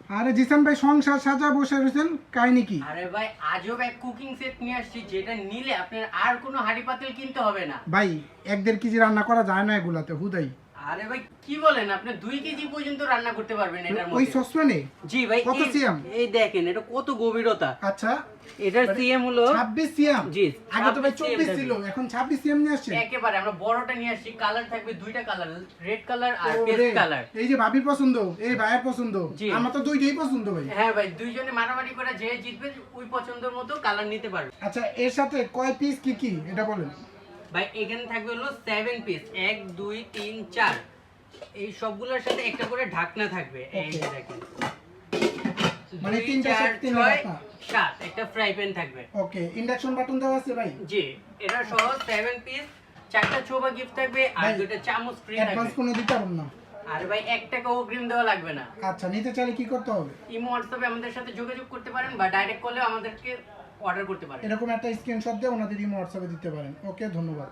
আরে জিসান ভাই সংসার সাজা বসে রয়েছেন, কাহিনী কি? আরে ভাই আজব এক কুকিং সেট নিয়ে আসছি, যেটা নিলে আপনার আর কোনো হাঁড়ি পাতিল কিনতে হবে না। ভাই 1-1.5 কেজি রান্না করা যায় না এগুলাতে হুদাই। আরে ভাই কি বলেন, আপনি 2 কেজি পর্যন্ত রান্না করতে পারবেন এটার ওই মধ্যে। সসপ্যানে? জি ভাই, কত সিএম? এই দেখেন এটা কত গভীরতা। আচ্ছা, এটার সিএম হলো 26 সিএম। জি, আগে তো ভাই 26 24 ছিল, এখন 26 সিএম নিয়ে আসছে। একেবারে আমরা বড়টা নিয়ে আসছি। কালার থাকবে দুইটা কালার, রেড কালার আর পেস্ট কালার। এই যে ভাবির পছন্দ, এই ভাইয়ের পছন্দ, জি। আমার তো দুইটাই পছন্দ ভাই। হ্যাঁ ভাই, দুইজনে মারামারি করে যে জিতবে ওই পছন্দের মতো কালার নিতে পারবে। আচ্ছা, এর সাথে কয় পিস কি কি এটা বলেন। ভাই এখানে থাকবে হলো 7 পিস, 1 2 3 4। এই সবগুলোর সাথে একটা করে ঢাকনা থাকবে। এই যে দেখেন, মানে 2, তিনটা 4, সেট, তিনটা 6, ঢাকনা। 7 একটা ফ্রাই প্যান থাকবে। ওকে, ইন্ডাকশন বাটন দেওয়া আছে ভাই? জি, এটা সহ 7 পিস, 4টা ছোবা গিফট থাকবে আর ভাই, 2টা চামচ ফ্রি অ্যাডভান্স থাকবে। কোনো দিতে পারবেন না? আর ভাই 1 টাকা অগ্রিম দেওয়া লাগবে না। আচ্ছা, নিতে চাইলে কি করতে হবে? ইমো হোয়াটসঅ্যাপে আমাদের সাথে যোগাযোগ করতে পারেন বা ডাইরেক্ট কলেও আমাদেরকে অর্ডার করতে পারেন। এরকম একটা স্ক্রিনশট দিয়ে ওনাদের ইমো হোয়াটসঅ্যাপে দিতে পারেন। ওকে, ধন্যবাদ।